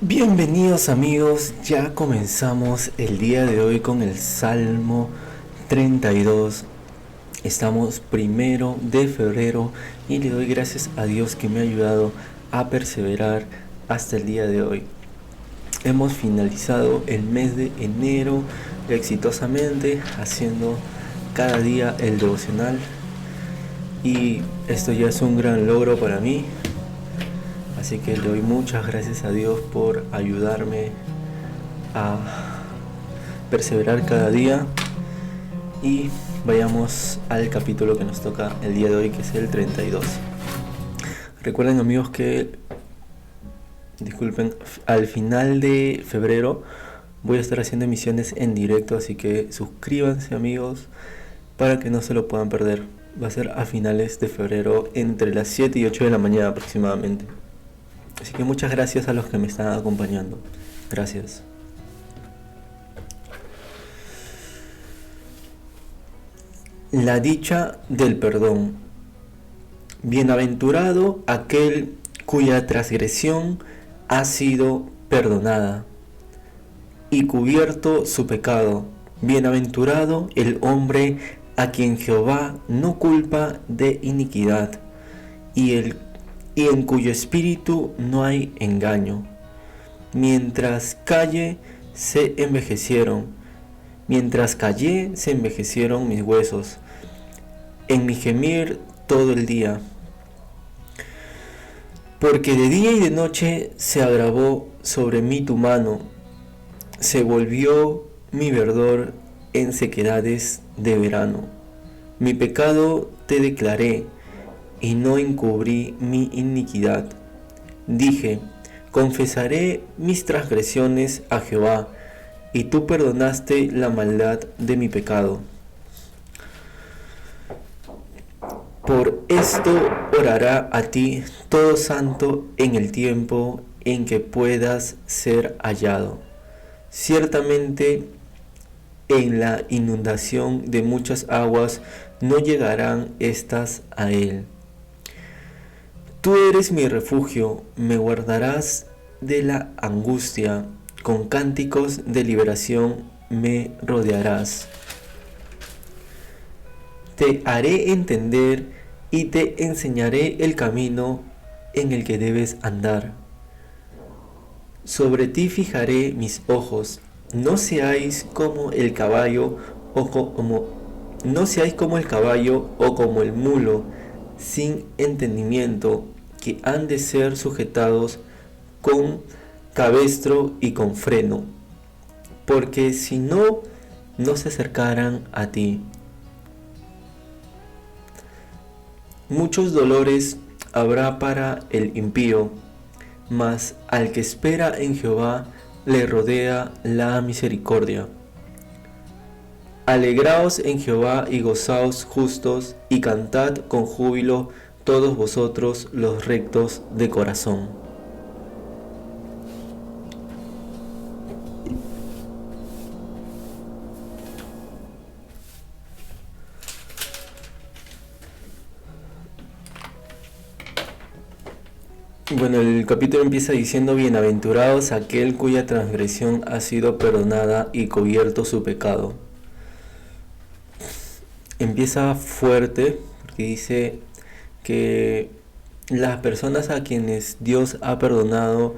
Bienvenidos amigos, ya comenzamos el día de hoy con el Salmo 32. Estamos 1 de febrero y le doy gracias a Dios que me ha ayudado a perseverar hasta el día de hoy. Hemos finalizado el mes de enero exitosamente haciendo cada día el devocional y esto ya es un gran logro para mí. Así que le doy muchas gracias a Dios por ayudarme a perseverar cada día. Y vayamos al capítulo que nos toca el día de hoy, que es el 32. Recuerden amigos que, al final de febrero voy a estar haciendo emisiones en directo, así que suscríbanse amigos para que no se lo puedan perder. Va a ser a finales de febrero entre las 7 y 8 de la mañana aproximadamente. Así que muchas gracias a los que me están acompañando. Gracias. La dicha del perdón. Bienaventurado aquel cuya transgresión ha sido perdonada y cubierto su pecado. Bienaventurado el hombre a quien Jehová no culpa de iniquidad y en cuyo espíritu no hay engaño. Mientras callé se envejecieron mis huesos, en mi gemir todo el día. Porque de día y de noche se agravó sobre mí tu mano, se volvió mi verdor en sequedades de verano. Mi pecado te declaré, y no encubrí mi iniquidad. Dije, confesaré mis transgresiones a Jehová, y tú perdonaste la maldad de mi pecado. Por esto orará a ti todo santo en el tiempo en que puedas ser hallado. Ciertamente en la inundación de muchas aguas no llegarán estas a él. Tú eres mi refugio, me guardarás de la angustia, con cánticos de liberación me rodearás. Te haré entender y te enseñaré el camino en el que debes andar. Sobre ti fijaré mis ojos, no seáis como el caballo o como el mulo, sin entendimiento, que han de ser sujetados con cabestro y con freno, porque si no, no se acercarán a ti. Muchos dolores habrá para el impío, mas al que espera en Jehová le rodea la misericordia. Alegraos en Jehová y gozaos justos, y cantad con júbilo todos vosotros los rectos de corazón. Bueno, el capítulo empieza diciendo: bienaventurados aquel cuya transgresión ha sido perdonada y cubierto su pecado. Empieza fuerte porque dice que las personas a quienes Dios ha perdonado,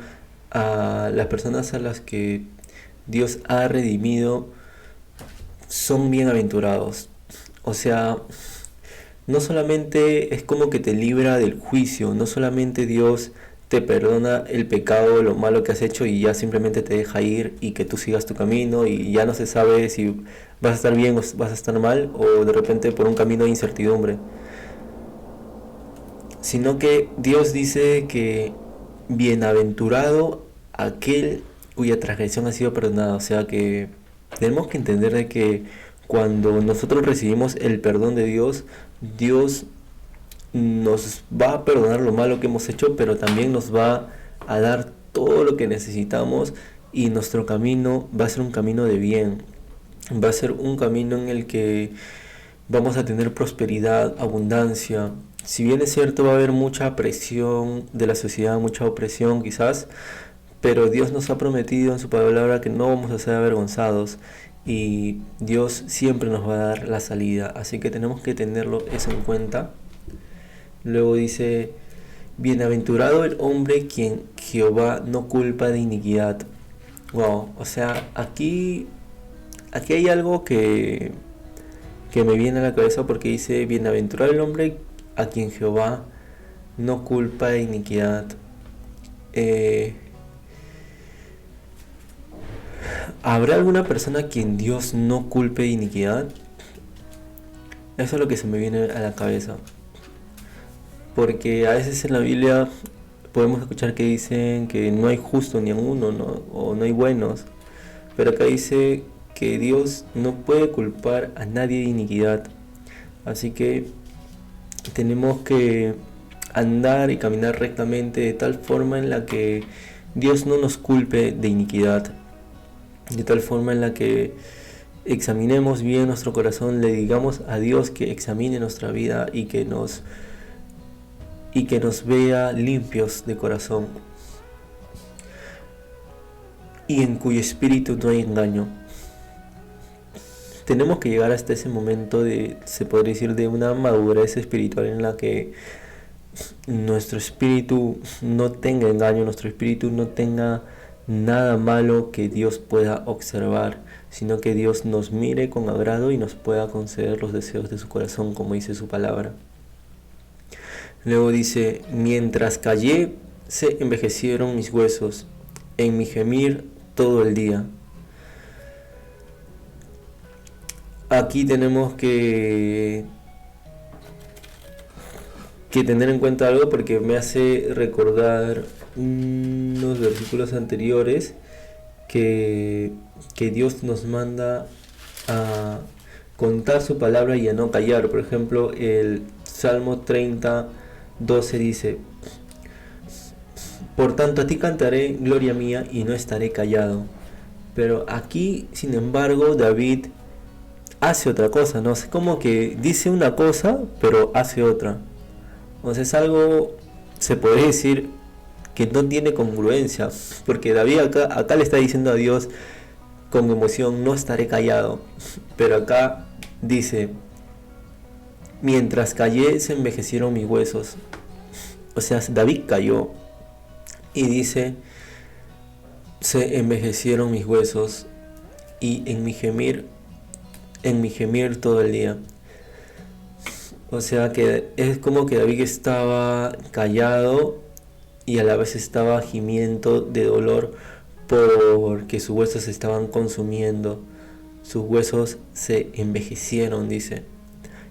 a las personas a las que Dios ha redimido, son bienaventurados. O sea, no solamente es como que te libra del juicio, no solamente Dios te perdona el pecado, lo malo que has hecho y ya simplemente te deja ir y que tú sigas tu camino y ya no se sabe si vas a estar bien o vas a estar mal o de repente por un camino de incertidumbre, sino que Dios dice que bienaventurado aquel cuya transgresión ha sido perdonada. O sea que tenemos que entender de que cuando nosotros recibimos el perdón de Dios, Dios nos va a perdonar lo malo que hemos hecho, pero también nos va a dar todo lo que necesitamos y nuestro camino va a ser un camino de bien. Va a ser un camino en el que vamos a tener prosperidad, abundancia. Si bien es cierto, va a haber mucha presión de la sociedad, mucha opresión quizás, pero Dios nos ha prometido en su palabra que no vamos a ser avergonzados y Dios siempre nos va a dar la salida, así que tenemos que tenerlo eso en cuenta. Luego dice, bienaventurado el hombre quien Jehová no culpa de iniquidad. Wow, o sea, aquí hay algo que me viene a la cabeza porque dice, bienaventurado el hombre a quien Jehová no culpa de iniquidad. ¿Habrá alguna persona a quien Dios no culpe de iniquidad? Eso es lo que se me viene a la cabeza. Porque a veces en la Biblia podemos escuchar que dicen que no hay justo ni a uno, ¿no? O no hay buenos. Pero acá dice que Dios no puede culpar a nadie de iniquidad. Así que tenemos que andar y caminar rectamente de tal forma en la que Dios no nos culpe de iniquidad. De tal forma en la que examinemos bien nuestro corazón, le digamos a Dios que examine nuestra vida y que nos vea limpios de corazón y en cuyo espíritu no hay engaño. Tenemos que llegar hasta ese momento de, se podría decir, de una madurez espiritual en la que nuestro espíritu no tenga engaño, nuestro espíritu no tenga nada malo que Dios pueda observar, sino que Dios nos mire con agrado y nos pueda conceder los deseos de su corazón, como dice su palabra. Luego dice, mientras callé, se envejecieron mis huesos, en mi gemir todo el día. Aquí tenemos que tener en cuenta algo porque me hace recordar unos versículos anteriores que Dios nos manda a contar su palabra y a no callar. Por ejemplo, el Salmo 30:12 dice, por tanto a ti cantaré gloria mía y no estaré callado. Pero aquí, sin embargo, David hace otra cosa, ¿no? Es como que dice una cosa, pero hace otra. Entonces algo, se podría decir, que no tiene congruencia, porque David acá le está diciendo a Dios con emoción, no estaré callado, pero acá dice, mientras callé se envejecieron mis huesos. O sea, David cayó y dice, se envejecieron mis huesos y en mi gemir todo el día. O sea que es como que David estaba callado y a la vez estaba gimiendo de dolor porque sus huesos se estaban consumiendo. Sus huesos se envejecieron, dice.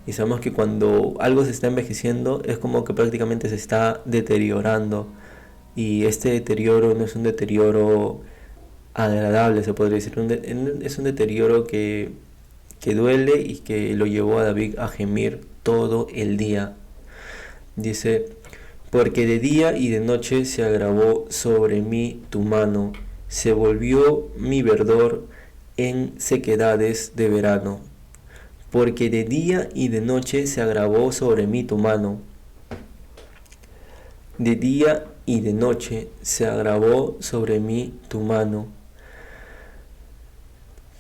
Y sabemos que cuando algo se está envejeciendo es como que prácticamente se está deteriorando. Y este deterioro no es un deterioro agradable, se podría decir. Es un deterioro que duele y que lo llevó a David a gemir todo el día. Dice, porque de día y de noche se agravó sobre mí tu mano, se volvió mi verdor en sequedades de verano. Porque de día y de noche se agravó sobre mí tu mano. De día y de noche se agravó sobre mí tu mano.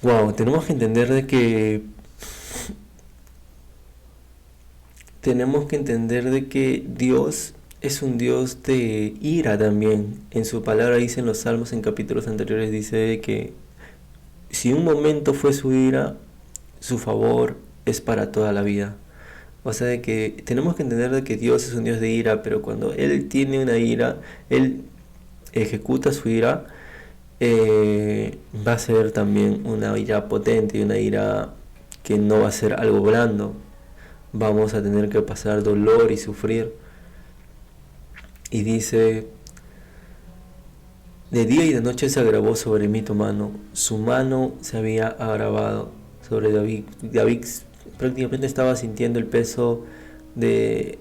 Wow, tenemos que entender de que Dios es un Dios de ira también. En su palabra dice en los Salmos, en capítulos anteriores, dice que si un momento fue su ira, su favor es para toda la vida. O sea, de que tenemos que entender de que Dios es un Dios de ira, pero cuando Él tiene una ira, Él ejecuta su ira, va a ser también una ira potente y una ira que no va a ser algo blando. Vamos a tener que pasar dolor y sufrir. Y dice, de día y de noche se agravó sobre mí tu mano. Su mano se había agravado sobre David. David prácticamente estaba sintiendo el peso del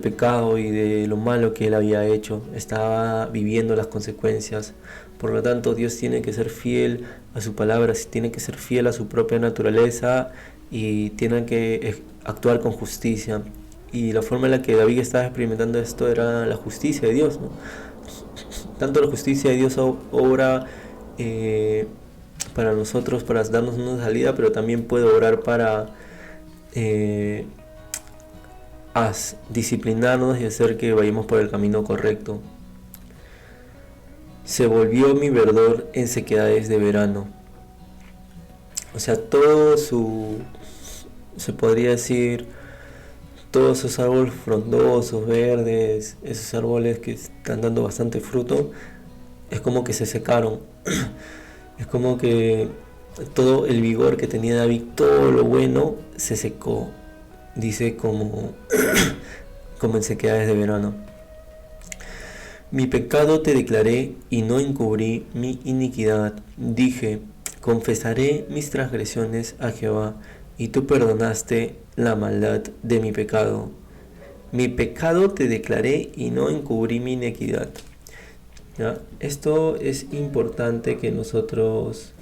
pecado y de lo malo que él había hecho. Estaba viviendo las consecuencias. Por lo tanto, Dios tiene que ser fiel a su palabra, tiene que ser fiel a su propia naturaleza y tiene que actuar con justicia. Y la forma en la que David estaba experimentando esto era la justicia de Dios, ¿no? tanto la justicia de Dios obra para nosotros, para darnos una salida, pero también puede obrar para eh, disciplinarnos y hacer que vayamos por el camino correcto. Se volvió mi verdor en sequedades de verano. O sea, se podría decir, todos esos árboles frondosos, verdes, esos árboles que están dando bastante fruto, es como que se secaron. Es como que todo el vigor que tenía David, todo lo bueno, se secó. Dice como, como en sequedades de verano. Mi pecado te declaré y no encubrí mi iniquidad. Dije, confesaré mis transgresiones a Jehová, y tú perdonaste la maldad de mi pecado. Mi pecado te declaré y no encubrí mi iniquidad. ¿Ya? Esto es importante que nosotros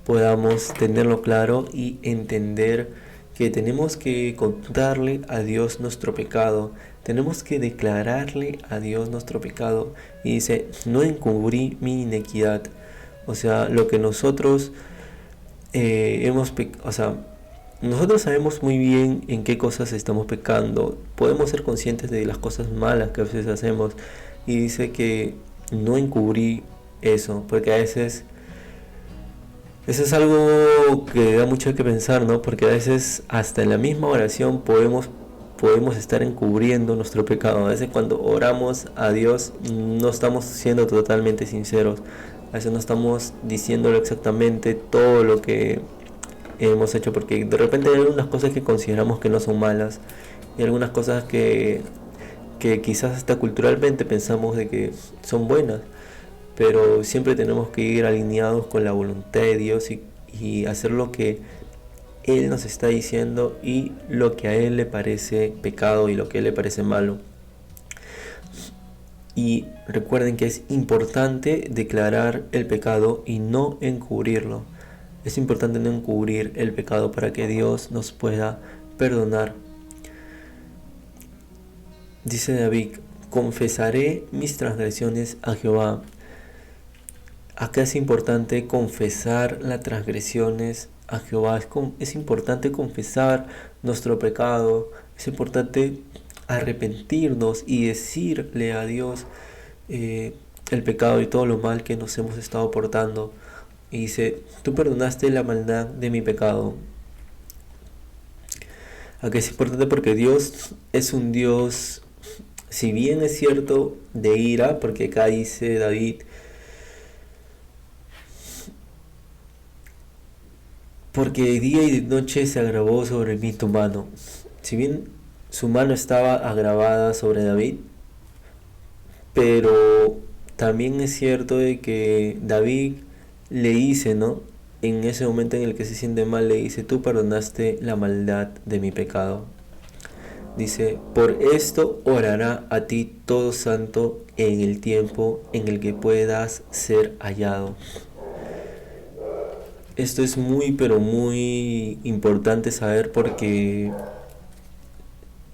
podamos tenerlo claro y entender que tenemos que contarle a Dios nuestro pecado, tenemos que declararle a Dios nuestro pecado. Y dice, no encubrí mi iniquidad. O sea, lo que nosotros o sea, nosotros sabemos muy bien en qué cosas estamos pecando, podemos ser conscientes de las cosas malas que a veces hacemos, y dice que no encubrí eso, porque a veces eso es algo que da mucho que pensar, ¿no? Porque a veces hasta en la misma oración podemos estar encubriendo nuestro pecado. A veces cuando oramos a Dios no estamos siendo totalmente sinceros. A veces no estamos diciéndole exactamente todo lo que hemos hecho, porque de repente hay algunas cosas que consideramos que no son malas y algunas cosas que quizás hasta culturalmente pensamos de que son buenas, pero siempre tenemos que ir alineados con la voluntad de Dios y hacer lo que Él nos está diciendo y lo que a Él le parece pecado y lo que a Él le parece malo. Y recuerden que es importante declarar el pecado y no encubrirlo. Es importante no encubrir el pecado para que Dios nos pueda perdonar. Dice David, confesaré mis transgresiones a Jehová. Acá es importante confesar las transgresiones a Jehová. Es importante confesar nuestro pecado. Es importante arrepentirnos y decirle a Dios el pecado y todo lo mal que nos hemos estado portando. Y dice, tú perdonaste la maldad de mi pecado. Acá es importante porque Dios es un Dios, si bien es cierto, de ira, porque acá dice David, porque de día y de noche se agravó sobre mí tu mano. Si bien su mano estaba agravada sobre David, pero también es cierto de que David le dice, ¿no? En ese momento en el que se siente mal, le dice, tú perdonaste la maldad de mi pecado. Dice, por esto orará a ti todo santo en el tiempo en el que puedas ser hallado. Esto es muy, pero muy importante saber, porque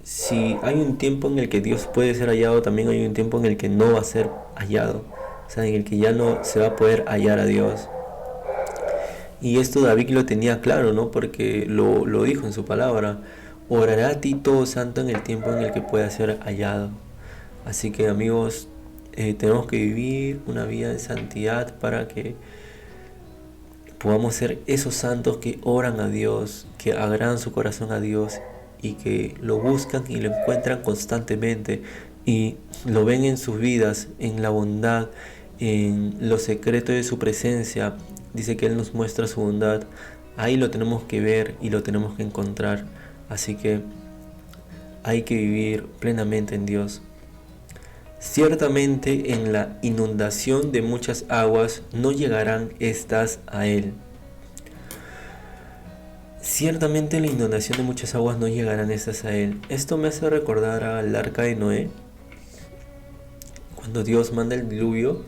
si hay un tiempo en el que Dios puede ser hallado, también hay un tiempo en el que no va a ser hallado. O sea, en el que ya no se va a poder hallar a Dios. Y esto David lo tenía claro, ¿no? Porque lo dijo en su palabra. Orará a ti todo santo en el tiempo en el que pueda ser hallado. Así que amigos, tenemos que vivir una vida de santidad para que podamos ser esos santos que oran a Dios, que agradan su corazón a Dios y que lo buscan y lo encuentran constantemente y lo ven en sus vidas, en la bondad, en lo secreto de su presencia. Dice que Él nos muestra su bondad. Ahí lo tenemos que ver y lo tenemos que encontrar. Así que hay que vivir plenamente en Dios. Ciertamente en la inundación de muchas aguas no llegarán estas a él. Ciertamente en la inundación de muchas aguas no llegarán estas a él. Esto me hace recordar al arca de Noé. Cuando Dios manda el diluvio,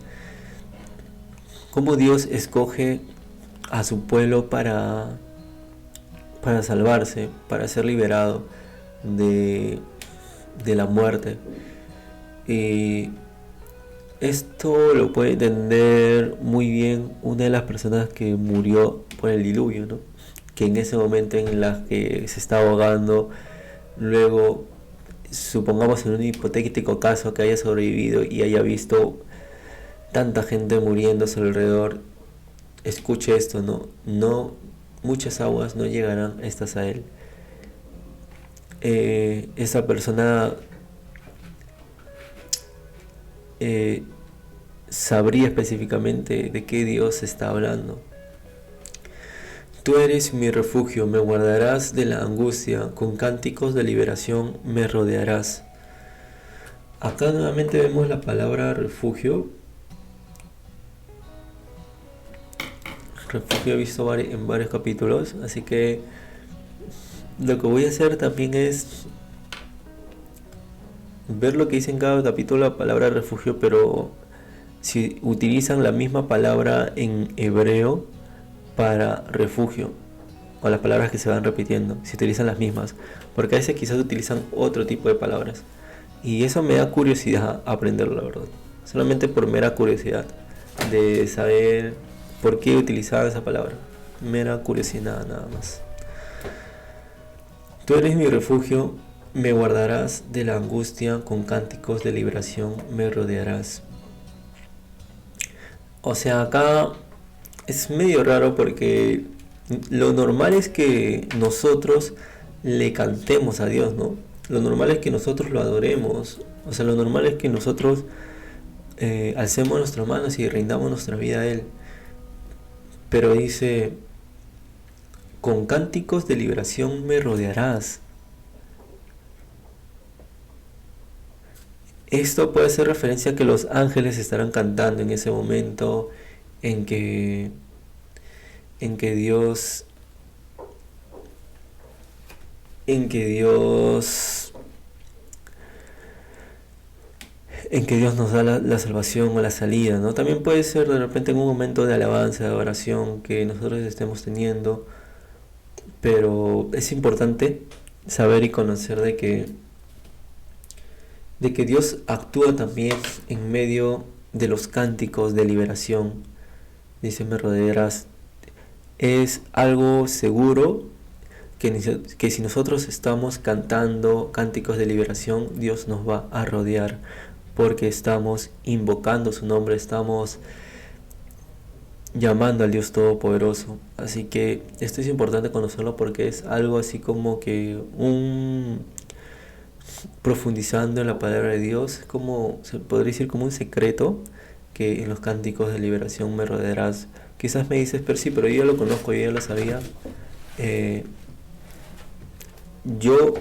cómo Dios escoge a su pueblo para salvarse, para ser liberado de la muerte. Y Esto lo puede entender muy bien una de las personas que murió por el diluvio, ¿no? Que en ese momento en la que se está ahogando, luego, supongamos en un hipotético caso que haya sobrevivido y haya visto tanta gente muriendo a su alrededor, escuche esto, ¿no? No, muchas aguas no llegarán estas a él. Esa persona eh, sabría específicamente de qué Dios está hablando. Tú eres mi refugio, me guardarás de la angustia, con cánticos de liberación me rodearás. Acá nuevamente vemos la palabra refugio. Refugio he visto en varios capítulos, así que lo que voy a hacer también es ver lo que dice en cada capítulo la palabra refugio, pero si utilizan la misma palabra en hebreo para refugio, o las palabras que se van repitiendo, si utilizan las mismas, porque a veces quizás utilizan otro tipo de palabras, y eso me da curiosidad aprenderlo, la verdad, solamente por mera curiosidad de saber por qué utilizaba esa palabra, mera curiosidad nada más. Tú eres mi refugio, me guardarás de la angustia, con cánticos de liberación me rodearás. O sea, acá es medio raro porque lo normal es que nosotros le cantemos a Dios, ¿no? Lo normal es que nosotros lo adoremos. O sea, lo normal es que nosotros alcemos nuestras manos y rindamos nuestra vida a Él. Pero dice, con cánticos de liberación me rodearás. Esto puede hacer referencia a que los ángeles estarán cantando en ese momento en que, en que Dios, en que Dios, en que Dios nos da la salvación o la salida, ¿no? También puede ser de repente en un momento de alabanza, de adoración que nosotros estemos teniendo, pero es importante saber y conocer de que Dios actúa también en medio de los cánticos de liberación. Dice, me rodearás. Es algo seguro que si nosotros estamos cantando cánticos de liberación, Dios nos va a rodear, porque estamos invocando su nombre, estamos llamando al Dios Todopoderoso. Así que esto es importante conocerlo porque es algo así como que profundizando en la palabra de Dios, es como, se podría decir como un secreto que en los cánticos de liberación me rodearás. Quizás me dices, pero sí, pero yo ya lo conozco, yo ya lo sabía. Eh, yo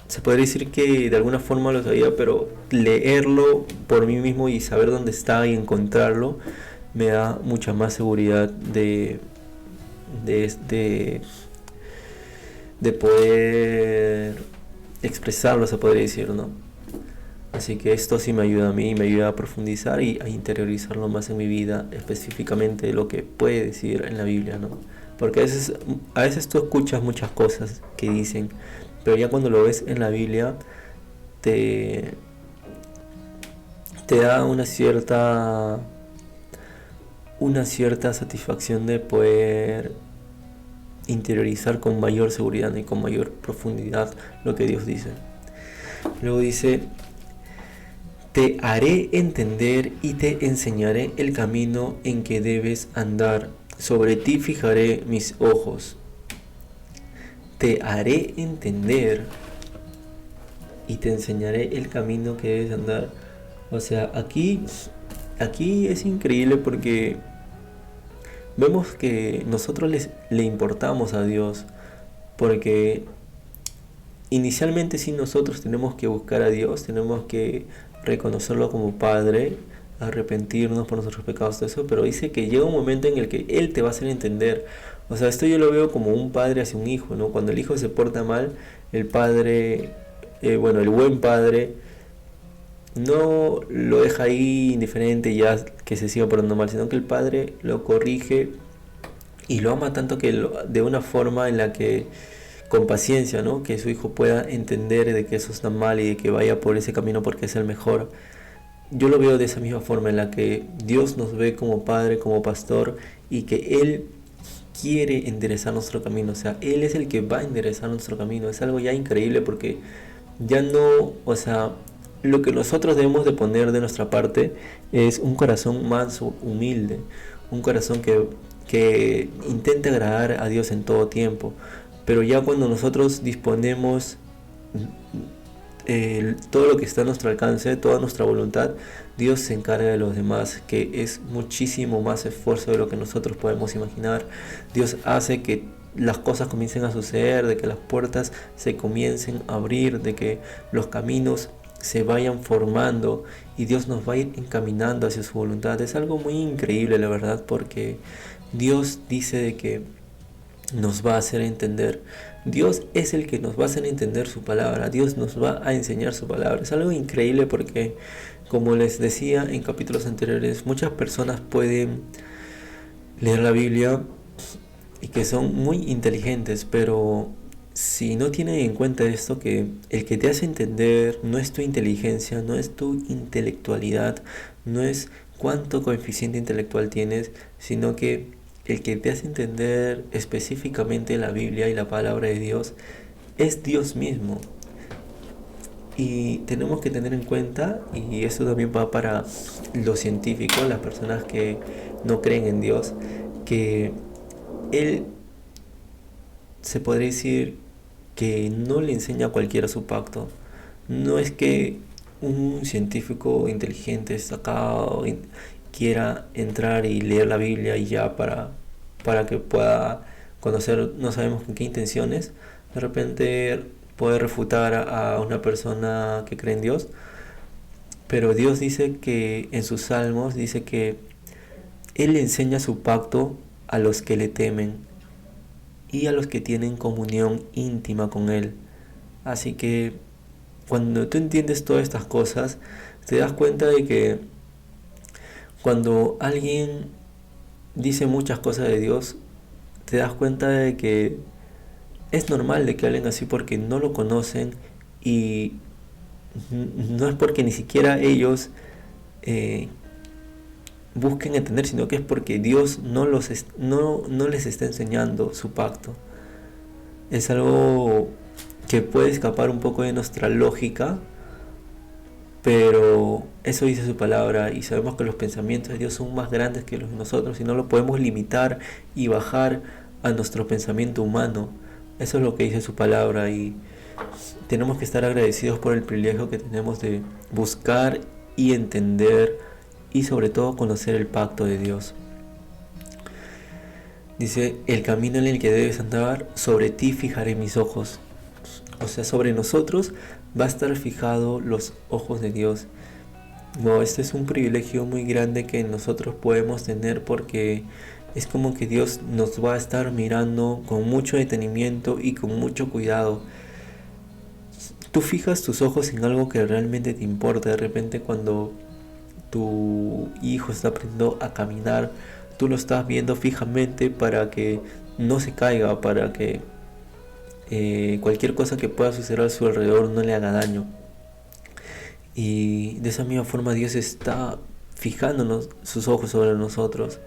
se podría decir que de alguna forma lo sabía, pero leerlo por mí mismo y saber dónde está y encontrarlo me da mucha más seguridad de, de, de poder expresarlo, se podría decir, ¿no? Así que esto sí me ayuda a mí, me ayuda a profundizar y a interiorizarlo más en mi vida, específicamente lo que puede decir en la Biblia, ¿no? Porque a veces tú escuchas muchas cosas que dicen, pero ya cuando lo ves en la Biblia te, te da una cierta satisfacción de poder interiorizar con mayor seguridad y con mayor profundidad lo que Dios dice. Luego dice, te haré entender y te enseñaré el camino en que debes andar. Sobre ti fijaré mis ojos. Te haré entender y te enseñaré el camino que debes andar. O sea, aquí es increíble porque vemos que nosotros le importamos a Dios. Porque inicialmente sí nosotros tenemos que buscar a Dios, tenemos que reconocerlo como Padre, arrepentirnos por nuestros pecados, todo eso, pero dice que llega un momento en el que Él te va a hacer entender. O sea, esto yo lo veo como un padre hacia un hijo, ¿no? Cuando el hijo se porta mal, el padre, bueno, el buen padre no lo deja ahí indiferente ya que se siga portando mal, sino que el padre lo corrige y lo ama tanto que de una forma en la que con paciencia, ¿no? Que su hijo pueda entender de que eso está mal y de que vaya por ese camino porque es el mejor. yo lo veo de esa misma forma en la que Dios nos ve como Padre, como Pastor, y que Él quiere enderezar nuestro camino. O sea, Él es el que va a enderezar nuestro camino. Es algo ya increíble porque ya no, o sea, lo que nosotros debemos de poner de nuestra parte es un corazón manso, humilde, un corazón que intente agradar a Dios en todo tiempo. Pero ya cuando nosotros disponemos todo lo que está a nuestro alcance, toda nuestra voluntad, Dios se encarga de los demás, que es muchísimo más esfuerzo de lo que nosotros podemos imaginar. Dios hace que las cosas comiencen a suceder, de que las puertas se comiencen a abrir, de que los caminos se vayan formando y Dios nos va a ir encaminando hacia su voluntad. Es algo muy increíble, la verdad, porque Dios dice de que nos va a hacer entender. Dios es el que nos va a hacer entender su palabra. Dios nos va a enseñar su palabra. Es algo increíble porque, como les decía en capítulos anteriores, muchas personas pueden leer la Biblia y que son muy inteligentes, pero si no tienen en cuenta esto, que el que te hace entender no es tu inteligencia, no es tu intelectualidad, no es cuánto coeficiente intelectual tienes, sino que el que te hace entender específicamente la Biblia y la palabra de Dios es Dios mismo. Y tenemos que tener en cuenta, y eso también va para los científicos, las personas que no creen en Dios, que Él se podría decir que no le enseña a cualquiera su pacto. No es que un científico inteligente destacado quiera entrar y leer la Biblia y ya para que pueda conocer, no sabemos con qué intenciones, de repente puede refutar a una persona que cree en Dios. Pero Dios dice que en sus salmos dice que Él enseña su pacto a los que le temen y a los que tienen comunión íntima con Él. Así que cuando tú entiendes todas estas cosas, te das cuenta de que cuando alguien dice muchas cosas de Dios, te das cuenta de que es normal de que hablen así porque no lo conocen y no es porque ni siquiera ellos busquen entender, sino que es porque Dios no les está enseñando su pacto. Es algo que puede escapar un poco de nuestra lógica, pero eso dice su palabra y sabemos que los pensamientos de Dios son más grandes que los de nosotros y no lo podemos limitar y bajar a nuestro pensamiento humano. Eso es lo que dice su palabra y tenemos que estar agradecidos por el privilegio que tenemos de buscar y entender y sobre todo conocer el pacto de Dios. Dice, el camino en el que debes andar, sobre ti fijaré mis ojos. O sea, sobre nosotros va a estar fijado los ojos de Dios. Wow, este es un privilegio muy grande que nosotros podemos tener porque es como que Dios nos va a estar mirando con mucho detenimiento y con mucho cuidado. Tú fijas tus ojos en algo que realmente te importa. De repente cuando tu hijo está aprendiendo a caminar, tú lo estás viendo fijamente para que no se caiga, para que cualquier cosa que pueda suceder a su alrededor no le haga daño. Y de esa misma forma Dios está fijándonos sus ojos sobre nosotros.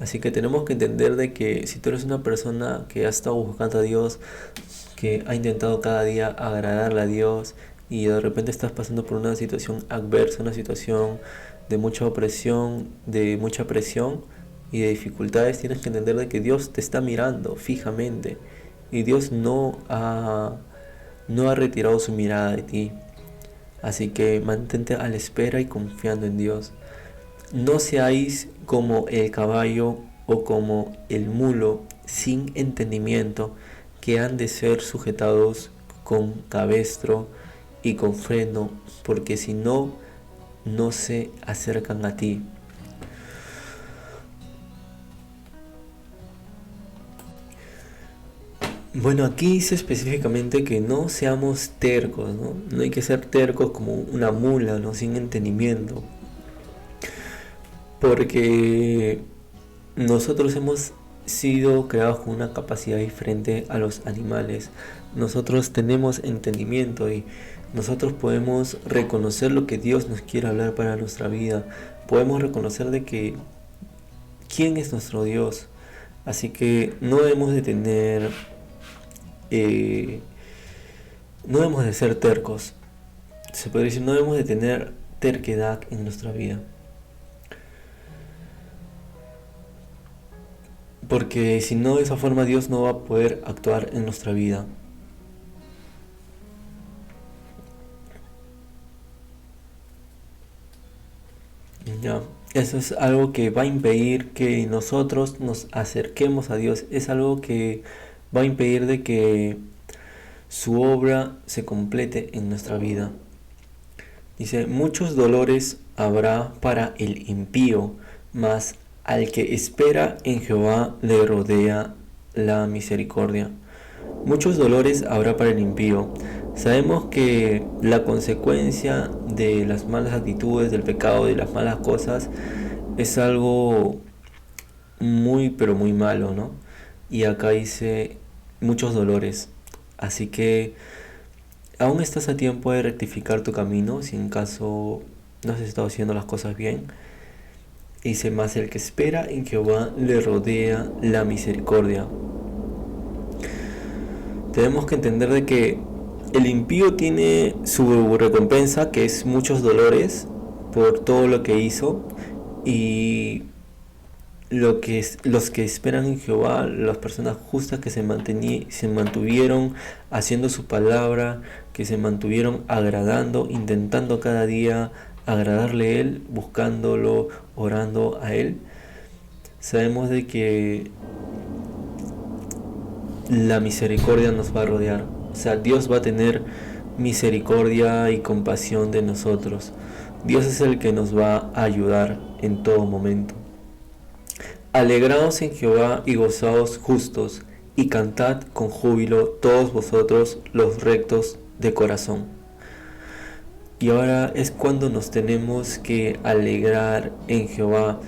Así que tenemos que entender de que si tú eres una persona que ha estado buscando a Dios, que ha intentado cada día agradarle a Dios y de repente estás pasando por una situación adversa, una situación de mucha opresión, de mucha presión y de dificultades, tienes que entender de que Dios te está mirando fijamente y Dios no ha retirado su mirada de ti. Así que mantente a la espera y confiando en Dios. No seáis como el caballo o como el mulo sin entendimiento, que han de ser sujetados con cabestro y con freno, porque si no, no se acercan a ti. Bueno, aquí dice específicamente que no seamos tercos, ¿no? No hay que ser tercos como una mula, ¿no? Sin entendimiento. Porque nosotros hemos sido creados con una capacidad diferente a los animales. Nosotros tenemos entendimiento y nosotros podemos reconocer lo que Dios nos quiere hablar para nuestra vida. Podemos reconocer de que quién es nuestro Dios. Así que no debemos de tener, no debemos de ser tercos. Se podría decir, no debemos de tener terquedad en nuestra vida. Porque si no, de esa forma Dios no va a poder actuar en nuestra vida. Ya, eso es algo que va a impedir que nosotros nos acerquemos a Dios. Es algo que va a impedir de que su obra se complete en nuestra vida. Dice, muchos dolores habrá para el impío, mas al que espera en Jehová le rodea la misericordia. Muchos dolores habrá para el impío. Sabemos que la consecuencia de las malas actitudes, del pecado, de las malas cosas, es algo muy pero muy malo, ¿no? Y acá dice muchos dolores. Así que aún estás a tiempo de rectificar tu camino si en caso no has estado haciendo las cosas bien. Dice, más el que espera en Jehová le rodea la misericordia. Tenemos que entender de que el impío tiene su recompensa, que es muchos dolores por todo lo que hizo, y los que esperan en Jehová, las personas justas que se mantuvieron haciendo su palabra, que se mantuvieron agradando, intentando cada día agradarle a Él, buscándolo, orando a Él, sabemos de que la misericordia nos va a rodear. O sea, Dios va a tener misericordia y compasión de nosotros. Dios es el que nos va a ayudar en todo momento. Alegraos en Jehová y gozaos justos, y cantad con júbilo todos vosotros los rectos de corazón. Y ahora es cuando nos tenemos que alegrar en Jehová.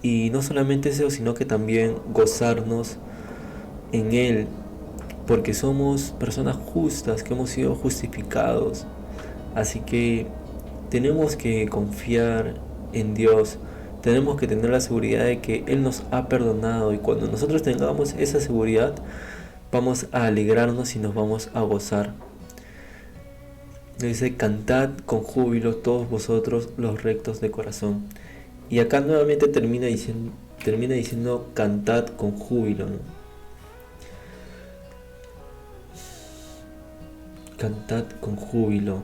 Y no solamente eso, sino que también gozarnos en Él, porque somos personas justas, que hemos sido justificados. Así que tenemos que confiar en Dios, tenemos que tener la seguridad de que Él nos ha perdonado, y cuando nosotros tengamos esa seguridad, vamos a alegrarnos y nos vamos a gozar. Dice, cantad con júbilo todos vosotros los rectos de corazón. Y acá nuevamente termina diciendo cantad con júbilo, ¿no? Cantad con júbilo.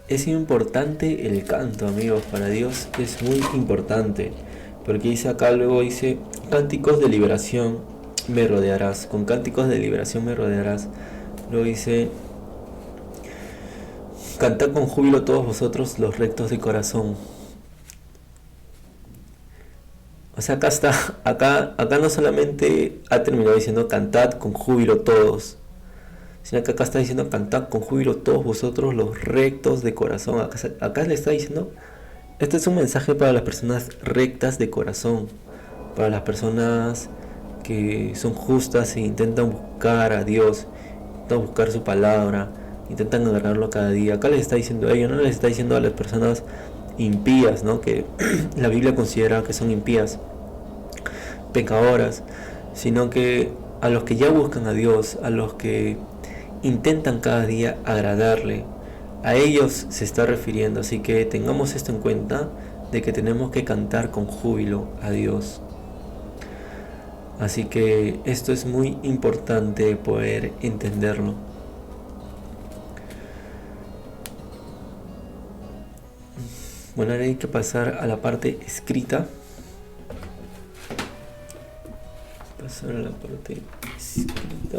Es importante el canto, amigos, para Dios es muy importante, porque dice acá, luego dice, cánticos de liberación me rodearás, con cánticos de liberación me rodearás. Luego dice, cantad con júbilo todos vosotros los rectos de corazón. O sea, acá no solamente ha terminado diciendo cantad con júbilo todos, sino que acá está diciendo cantad con júbilo todos vosotros los rectos de corazón. Acá le está diciendo, este es un mensaje para las personas rectas de corazón, para las personas que son justas e intentan buscar a Dios, intentan buscar su palabra, intentan agarrarlo cada día. Acá les está diciendo a ellos, no les está diciendo a las personas impías, ¿no? Que la Biblia considera que son impías, pecadoras, sino que a los que ya buscan a Dios, a los que intentan cada día agradarle, a ellos se está refiriendo. Así que tengamos esto en cuenta, de que tenemos que cantar con júbilo a Dios. Así que esto es muy importante poder entenderlo. Bueno, ahora hay que pasar a la parte escrita. Pasar a la parte escrita.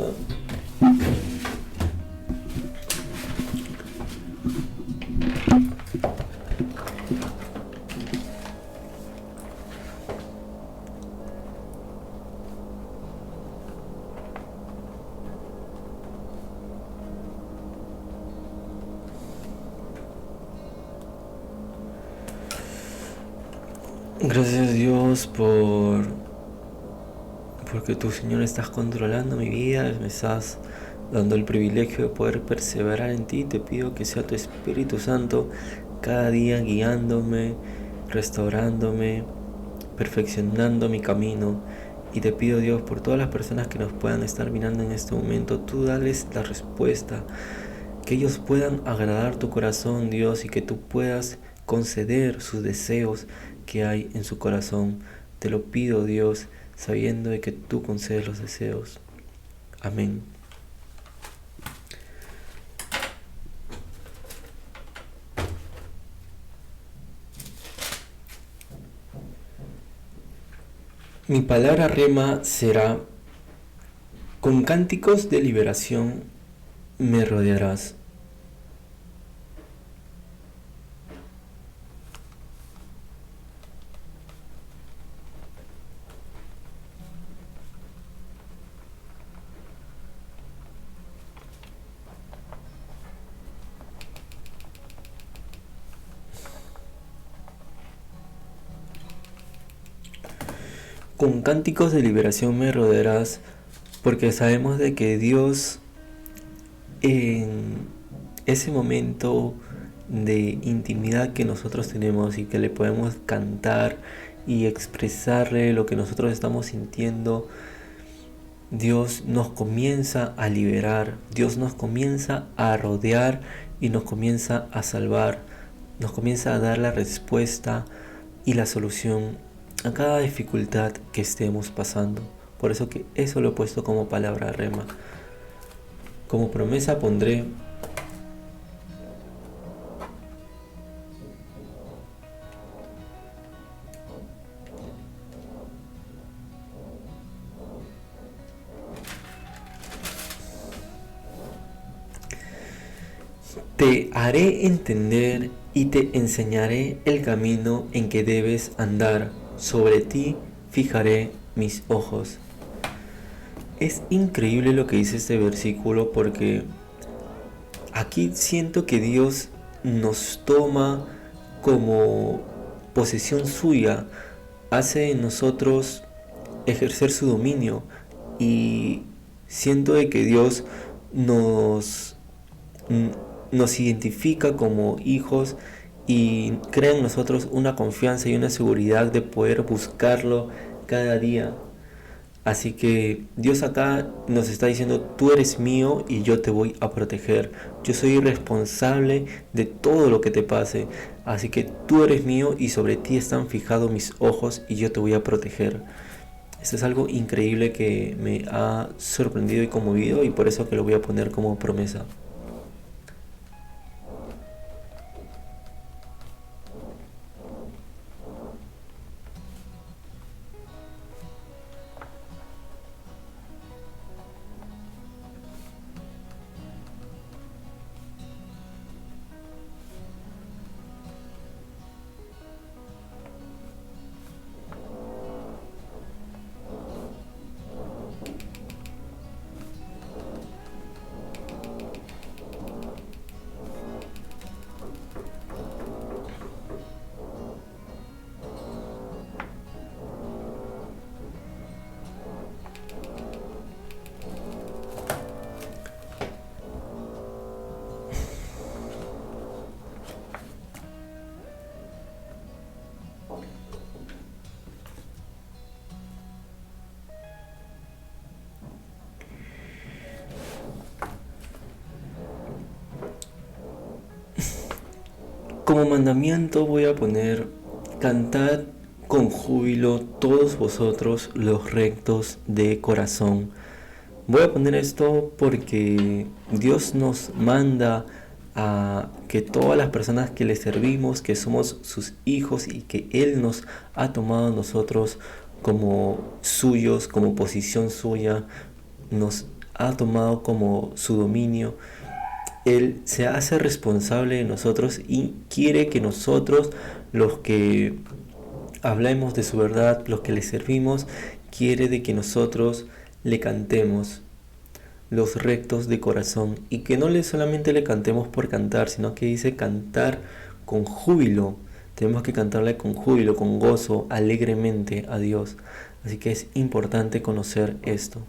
Gracias Dios por porque tú, Señor, estás controlando mi vida, me estás dando el privilegio de poder perseverar en ti. Te pido que sea tu Espíritu Santo cada día guiándome, restaurándome, perfeccionando mi camino. Y te pido, Dios, por todas las personas que nos puedan estar mirando en este momento, tú dales la respuesta, que ellos puedan agradar tu corazón, Dios, y que tú puedas conceder sus deseos que hay en su corazón. Te lo pido, Dios, sabiendo de que tú concedes los deseos. Amén. Mi palabra rema será: con cánticos de liberación me rodearás. Con cánticos de liberación me rodearás, porque sabemos de que Dios, en ese momento de intimidad que nosotros tenemos y que le podemos cantar y expresarle lo que nosotros estamos sintiendo, Dios nos comienza a liberar, Dios nos comienza a rodear y nos comienza a salvar, nos comienza a dar la respuesta y la solución a cada dificultad que estemos pasando. Por eso que eso lo he puesto como palabra rema. Como promesa pondré: te haré entender y te enseñaré el camino en que debes andar. Sobre ti fijaré mis ojos. Es increíble lo que dice este versículo, porque aquí siento que Dios nos toma como posesión suya, hace en nosotros ejercer su dominio, y siento de que Dios nos, nos identifica como hijos y crea en nosotros una confianza y una seguridad de poder buscarlo cada día. Así que Dios acá nos está diciendo: tú eres mío y yo te voy a proteger. Yo soy responsable de todo lo que te pase. Así que tú eres mío y sobre ti están fijados mis ojos y yo te voy a proteger. Esto es algo increíble que me ha sorprendido y conmovido, y por eso que lo voy a poner como promesa. Como mandamiento voy a poner: cantad con júbilo todos vosotros los rectos de corazón. Voy a poner esto porque Dios nos manda a que todas las personas que le servimos, que somos sus hijos y que Él nos ha tomado a nosotros como suyos, como posición suya, nos ha tomado como su dominio. Él se hace responsable de nosotros y quiere que nosotros, los que hablemos de su verdad, los que le servimos, quiere de que nosotros le cantemos los rectos de corazón, y que no solamente le cantemos por cantar, sino que dice cantar con júbilo, tenemos que cantarle con júbilo, con gozo, alegremente a Dios. Así que es importante conocer esto.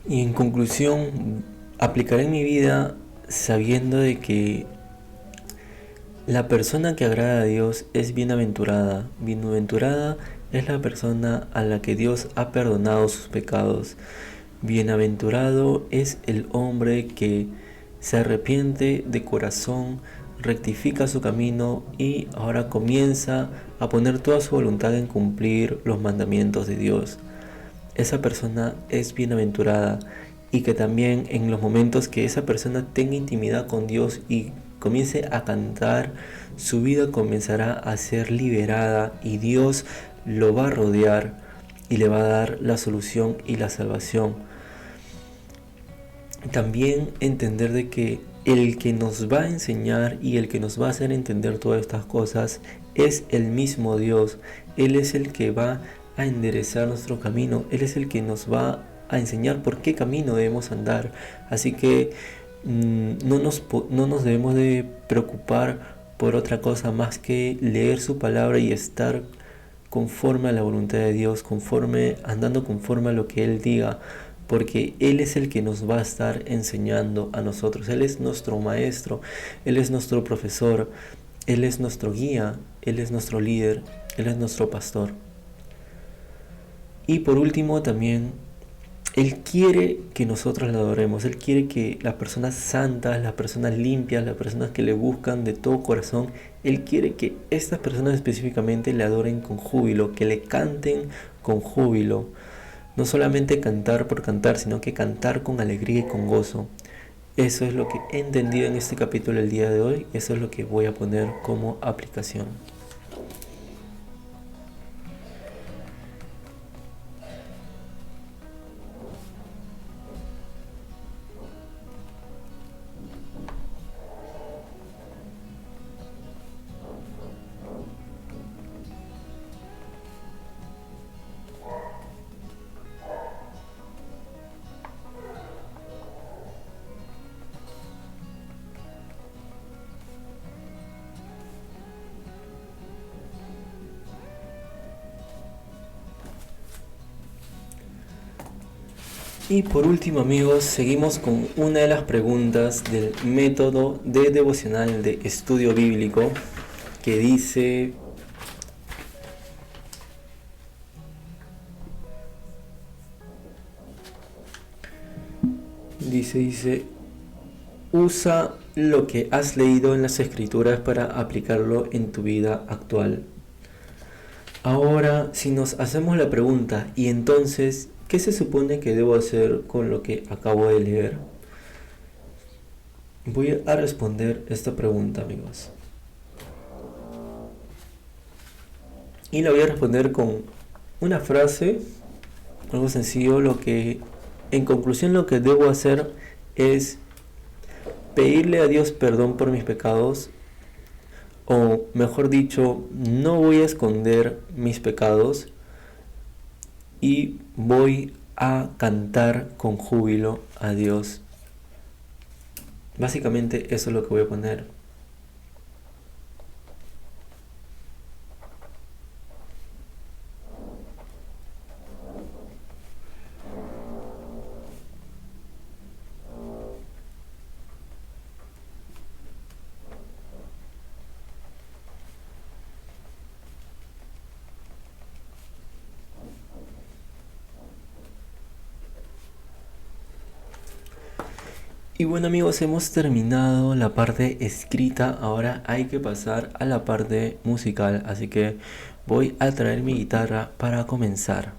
Y en conclusión, aplicaré en mi vida sabiendo de que la persona que agrada a Dios es bienaventurada. Bienaventurada es la persona a la que Dios ha perdonado sus pecados. Bienaventurado es el hombre que se arrepiente de corazón, rectifica su camino y ahora comienza a poner toda su voluntad en cumplir los mandamientos de Dios. Esa persona es bienaventurada, y que también en los momentos que esa persona tenga intimidad con Dios y comience a cantar, su vida comenzará a ser liberada y Dios lo va a rodear y le va a dar la solución y la salvación. También entender de que el que nos va a enseñar y el que nos va a hacer entender todas estas cosas es el mismo Dios. Él es el que va a enderezar nuestro camino. Él es el que nos va a enseñar por qué camino debemos andar. Así que no nos debemos de preocupar por otra cosa más que leer su palabra y estar conforme a la voluntad de Dios, andando conforme a lo que Él diga, porque Él es el que nos va a estar enseñando a nosotros. Él es nuestro maestro, Él es nuestro profesor, Él es nuestro guía, Él es nuestro líder, Él es nuestro pastor. Y por último también, Él quiere que nosotros le adoremos. Él quiere que las personas santas, las personas limpias, las personas que le buscan de todo corazón, Él quiere que estas personas específicamente le adoren con júbilo, que le canten con júbilo. No solamente cantar por cantar, sino que cantar con alegría y con gozo. Eso es lo que he entendido en este capítulo el día de hoy. Eso es lo que voy a poner como aplicación. Y por último, amigos, seguimos con una de las preguntas del método de devocional de estudio bíblico, que dice: usa lo que has leído en las escrituras para aplicarlo en tu vida actual. Ahora, si nos hacemos la pregunta, ¿y entonces qué se supone que debo hacer con lo que acabo de leer? Voy a responder esta pregunta, amigos. Y la voy a responder con una frase, algo sencillo. En conclusión, lo que debo hacer es pedirle a Dios perdón por mis pecados, o mejor dicho, no voy a esconder mis pecados y voy a cantar con júbilo a Dios. Básicamente eso es lo que voy a poner. Y bueno, amigos, hemos terminado la parte escrita. Ahora hay que pasar a la parte musical, así que voy a traer mi guitarra para comenzar.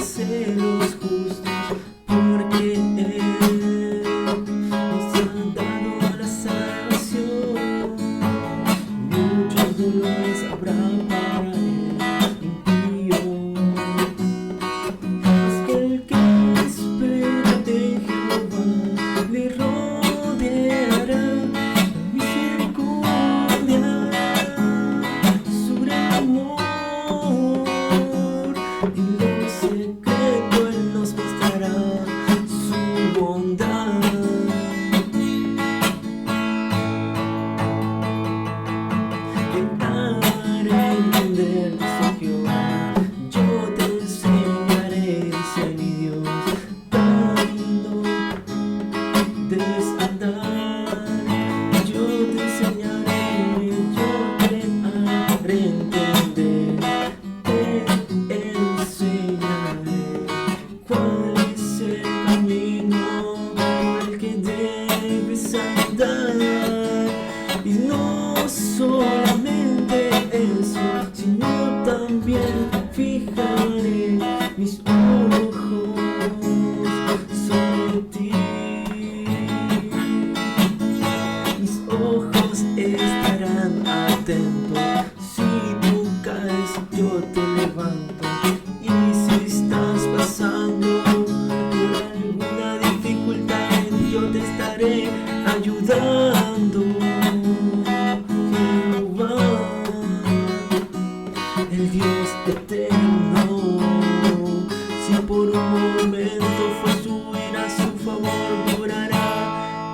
de los justos, porque Él nos ha dado la salvación. Muchos dolores habrá para el impío, mas el que espera de Jehová le rodeará misericordia, su gran amor. En lo secreto Él nos mostrará su bondad. Daré entender, dice Jehová, yo te enseñaré, dice mi Dios, cuando debes andar. Yo te enseñaré, yo te haré entender, te enseñaré cuál es el camino por el que debes andar. Y no solamente eso, sino también fijaré mis ojos sobre ti. Mis ojos estarán atentos. Si tú caes, yo te levanto. Y si estás pasando por alguna dificultad, yo te estaré ayudando. Jehová, el Dios eterno, si por un momento fue su ira, su favor durará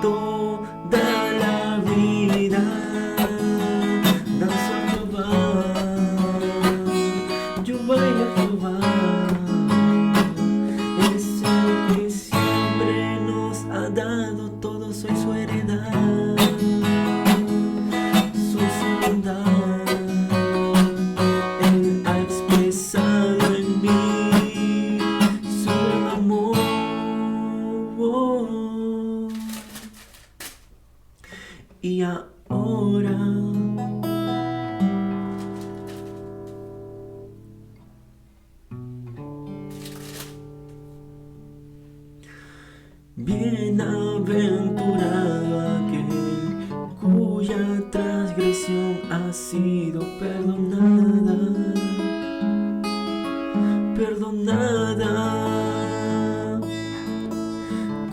toda la vida. Danza a Jehová, yo bailo a Jehová. Es el que siempre nos ha dado todo, soy su heredad, su bondad. Él ha expresado en mí su amor. Y ahora bienaventurado aquel cuya transgresión ha sido perdonada,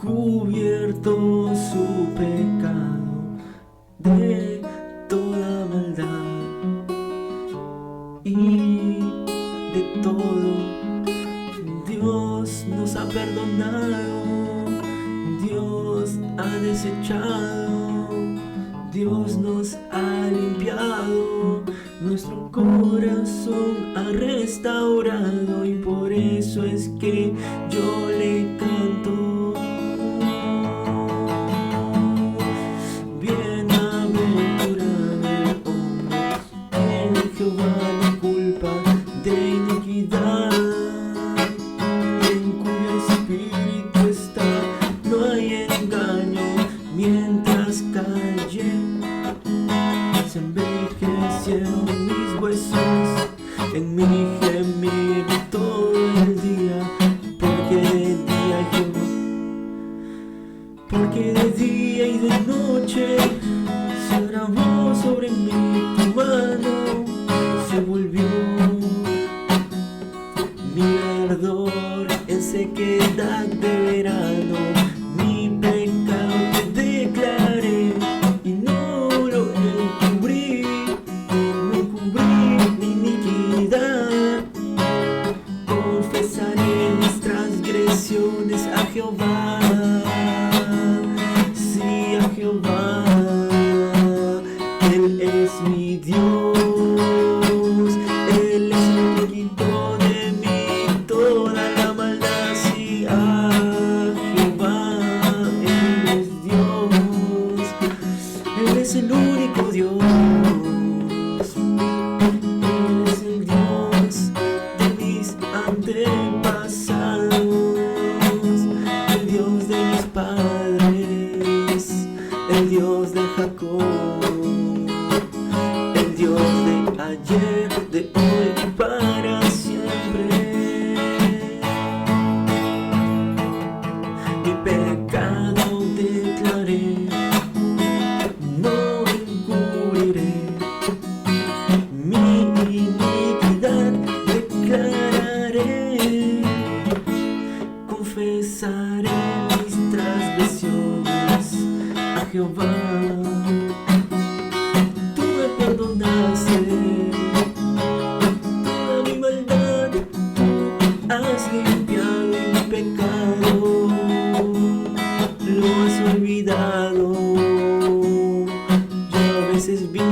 cubierto su pecado de toda maldad y de todo. Dios nos ha perdonado, Dios ha desechado, Dios nos ha limpiado, nuestro corazón ha restaurado, y por eso es que yo le canto. Bienaventurado el hombre en Jehová no culpa de iniquidad, en cuyo espíritu está, no hay engaño. Mientras callé, se envejecieron mis huesos, en mi gemir todo el día, porque de día y de noche se grabó sobre mí tu mano, se volvió mi ardor en sequedad de verano. Mi pecado te declaré y no lo encubrí, no encubrí mi iniquidad. Confesaré mis transgresiones a Jehová, sí, a Jehová. Él es mi Dios, Él es el que quitó de mí toda la maldad, sí, a Jehová. Él es Dios, Él es el único Dios, Él es el Dios de mis antepasados, el Dios de mis padres, el Dios de Jacob, el Dios de ayer, de hoy y para siempre. confesaré, confesaré mis transgresiones a Jehová. Tú me perdonaste toda mi maldad, tú has limpiado mi pecado, lo has olvidado. Yo a veces vivo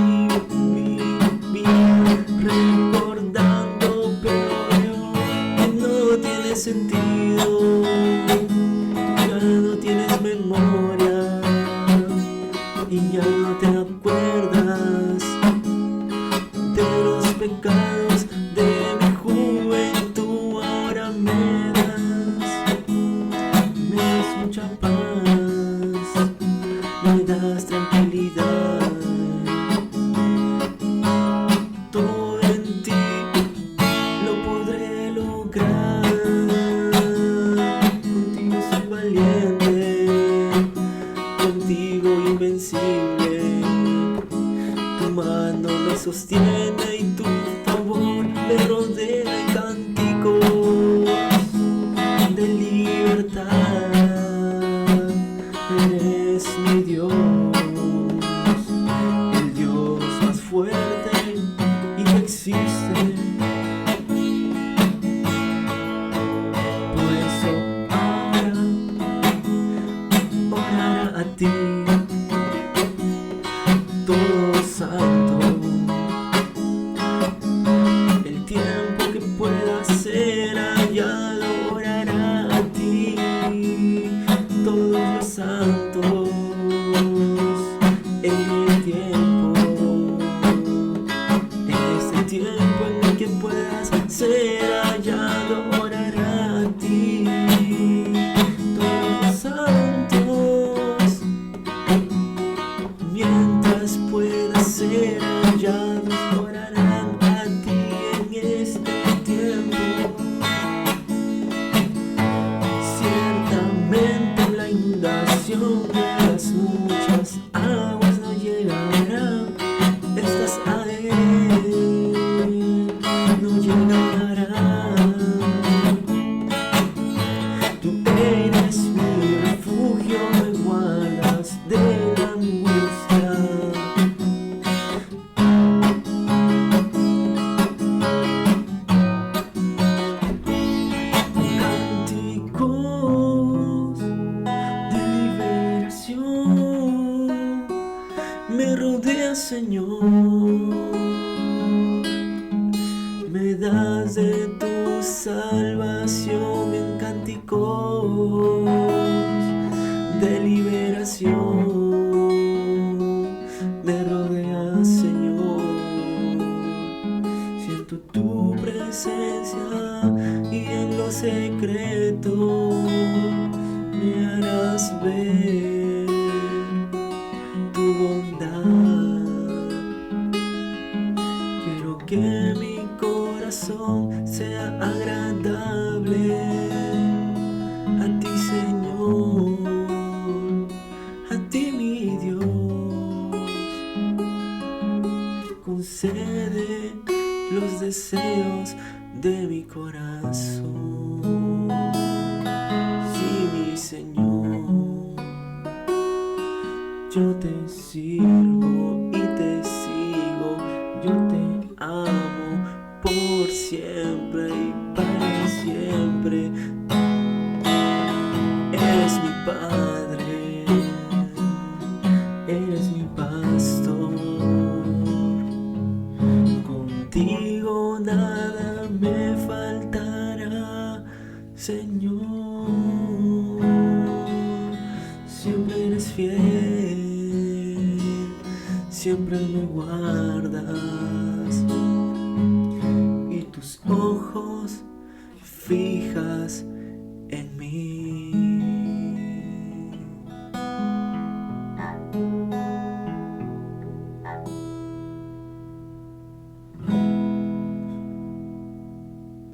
recordando, pero veo que no tiene sentido, ya no tienes memoria y ya no te acuerdas de los pecados de mi juventud. Ahora me das mucha paz, me das tranquilidad. Todo en ti lo podré lograr. Contigo soy valiente, contigo invencible. Tu mano me sostiene y tu favor me rodea en cánticos de libertad. Eres mi Dios, el Dios más fuerte y que existe. Por eso ahora orará a ti, todo santo. El tiempo que pueda ser hallado orará a ti, todos los santos. En el tiempo, en este tiempo en el que puedas ser hallado orará a ti, todos los santos. Mientras puedas ser hallados orarán a ti en este tiempo. Ciertamente la inundación de las muchas aguas no llegarán, estas a él no llegarán. Tú eres mi refugio, me guardas de la angustia. Cánticos de liberación me rodea, Señor. Me das de tu salvación en cánticos de liberación. Me rodea, Señor. Siento tu presencia y en lo secreto me harás ver tu bondad. Quiero que mi corazón sea agradable a ti, Señor, a ti, mi Dios. Concede los deseos de mi corazón. Sí, mi Señor, yo te sirvo y te sigo, yo te amo por siempre y para siempre. Eres mi Padre, eres mi pastor. Contigo nada me faltará, Señor. Siempre eres fiel, siempre me guardas y tus ojos fijas